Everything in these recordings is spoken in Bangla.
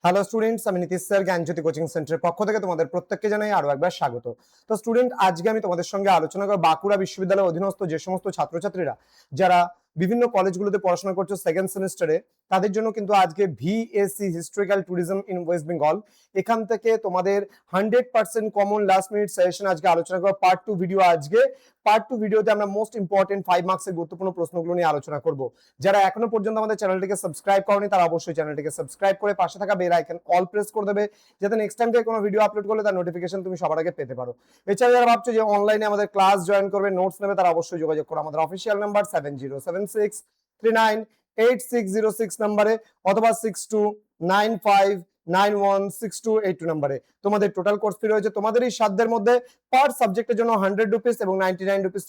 হ্যালো স্টুডেন্টস, আমি নীতিশ স্যার জ্ঞানজ্যোতি কোচিং সেন্টারের পক্ষ থেকে তোমাদের প্রত্যেককে জানাই আরো একবার স্বাগত। তো স্টুডেন্ট, আজকে আমি তোমাদের সঙ্গে আলোচনা করব বাঁকুড়া বিশ্ববিদ্যালয়ের অধীনস্থ যে সমস্ত ছাত্রছাত্রীরা যারা বিভিন্ন কলেজগুলোতে পড়াশোনা করছো সেকেন্ড সেমিস্টারে, তাদের জন্য কিন্তু আজকে VSC historical tourism in West Bengal এখান থেকে তোমাদের 100% কমন লাস্ট মিনিট সাজেশন আজকে আলোচনা করব। পার্ট 2 ভিডিও আজকে। পার্ট 2 ভিডিওতে আমরা মোস্ট ইম্পর্টেন্ট 5 মার্কসের গুরুত্বপূর্ণ প্রশ্নগুলো নিয়ে আলোচনা করব। যারা এখনো পর্যন্ত আমাদের চ্যানেলটিকে সাবস্ক্রাইব করনি তারা অবশ্যই চ্যানেলটিকে সাবস্ক্রাইব করে পাশে থাকা বেল আইকন অল প্রেস করে দেবে, যাতে নেক্সট টাইম থেকে কোনো ভিডিও আপলোড করলে তার নোটিফিকেশন তুমি সবার আগে পেতে পারো। এছাড়া যারা ভাবছো যে অনলাইনে আমাদের ক্লাস জয়েন করবে, নোটস নেবে, তারা অবশ্যই যোগাযোগ করো আমাদের অফিসিয়াল নাম্বার 7076398606 নম্বরে অথবা 6295916282 নম্বরে। তোমাদের টোটাল কোর্স ফি রয়েছে তোমাদের এই সাধ্যের মধ্যে। পার সাবজেক্টের জন্য 100 রুপিস এবং 99 রুপিস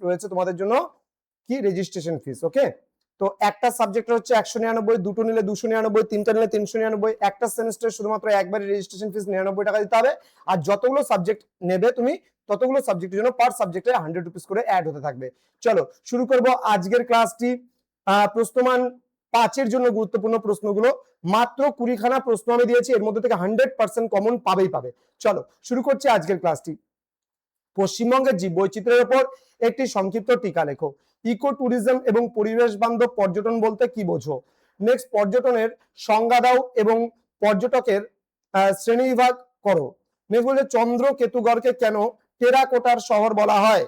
রয়েছে তোমাদের জন্য কি রেজিস্ট্রেশন ফিস। ওকে, তো একটা সাবজেক্টের হচ্ছে 199, দুটো নিলে 299, তিনটা নিলে 399। একটা সেমিস্টারে শুধুমাত্র একবারই রেজিস্ট্রেশন ফিস 99 টাকা দিতে হবে। আর যতগুলো সাবজেক্ট নেবে তুমি ততগুলো সাবজেক্টের জন্য পার সাবজেক্টে 100 রুপিস করে অ্যাড হতে থাকবে। চলো শুরু করব আজকের ক্লাসটি। প্রশ্নমান 5 এর জন্য গুরুত্বপূর্ণ প্রশ্নগুলো, মাত্র 20 খানা প্রশ্ন আমি দিয়েছি, এর মধ্যে থেকে 100% কমন পাবেই পাবে। চলো শুরু করছি আজকের ক্লাসটি। পশ্চিমবঙ্গের জীব বৈচিত্র্যের উপর একটি সংক্ষিপ্ত টিকা লেখো। ইকো ট্যুরিজম এবং পরিবেশ বান্ধব পর্যটন বলতে কি বোঝো? নেক্সট, পর্যটনের সংজ্ঞা দাও এবং পর্যটকের শ্রেণীবিভাগ করো। নেক্সট বলছে চন্দ্র কেতুগড়কে কেন টেরাকোটার শহর বলা হয়?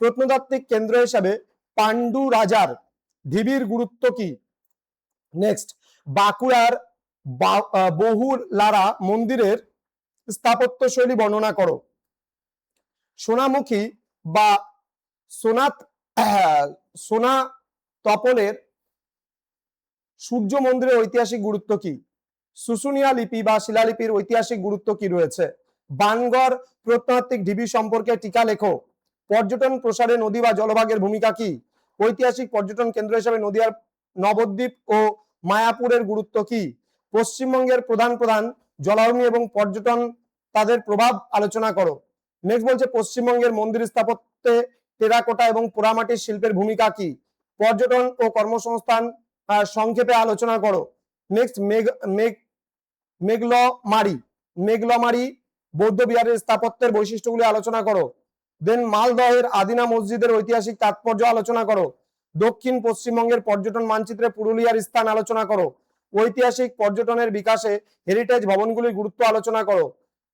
প্রত্নতাত্ত্বিক কেন্দ্র হিসাবে পাণ্ডু রাজার ঢিবির গুরুত্ব কি? নেক্সট, বাঁকুড়ার বহুলারা মন্দিরের স্থাপত্য শৈলী বর্ণনা করো। সোনামুখী বা সোনা তপলের সূর্য মন্দিরের ঐতিহাসিক গুরুত্ব কি? শুশুনিয়া লিপি বা শিলালিপির ঐতিহাসিক গুরুত্ব কি রয়েছে? বানগড় প্রত্নতাত্ত্বিক ঢিবি সম্পর্কে টিকা লেখো। পর্যটন প্রসারে নদী বা জলভাগের ভূমিকা কি? ঐতিহাসিক পর্যটন কেন্দ্র হিসেবে নদীয়ার নবদ্বীপ ও মায়াপুরের গুরুত্ব কি? পশ্চিমবঙ্গের প্রধান প্রধান জলাভূমি এবং পর্যটন তাদের প্রভাব আলোচনা করো। নেক্সট বলছে পশ্চিমবঙ্গের মন্দির স্থাপত্যে টেরাকোটা এবং পোড়ামাটির শিল্পের ভূমিকা কি? পর্যটন ও কর্মসংস্থান সংক্ষেপে আলোচনা করো। নেক্সট, মেঘলমারি বৌদ্ধ বিহারের স্থাপত্যের বৈশিষ্ট্যগুলি আলোচনা করো। দেন মালদহের আদিনা মসজিদের ঐতিহাসিক তাৎপর্য আলোচনা করো। দক্ষিণ পশ্চিমবঙ্গের পর্যটন মানচিত্রে পুরুলিয়ার স্থান আলোচনা করো। ঐতিহাসিক পর্যটনের বিকাশে হেরিটেজ ভবনগুলির গুরুত্ব আলোচনা করো।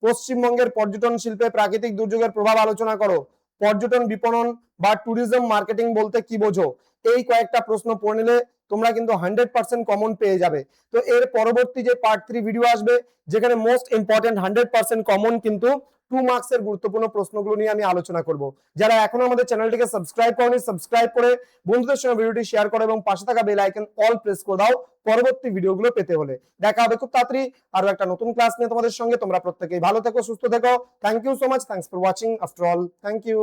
পশ্চিমবঙ্গের পর্যটন শিল্পে প্রাকৃতিক দুর্যোগের প্রভাব আলোচনা করো। পর্যটন বিপণন বা ট্যুরিজম মার্কেটিং বলতে কি বোঝো? এই কয়েকটা প্রশ্ন পড়ে নিলে তোমরা কিন্তু 100% কমন পেয়ে যাবে। তো এর পরবর্তী যে পার্ট 3 ভিডিও আসবে, যেখানে মোস্ট ইম্পর্টেন্ট 100% কমন কিন্তু 2 মার্কসের গুরুত্বপূর্ণ প্রশ্নগুলো নিয়ে আমি আলোচনা করব। যারা এখনো আমাদের চ্যানেলটিকে সাবস্ক্রাইব করনি, সাবস্ক্রাইব করে বন্ধুদের সঙ্গে ভিডিওটি শেয়ার করো এবং পাশে থাকা বেল আইকন অল প্রেস করে দাও পরবর্তী ভিডিওগুলো পেতে হলে। দেখা হবে খুব তাড়াতাড়ি আরো একটা নতুন ক্লাস নিয়ে তোমাদের সঙ্গে। তোমরা প্রত্যেকেই ভালো থেকো, সুস্থ থেকো। Thank you so much. Thanks for watching. After all, thank you.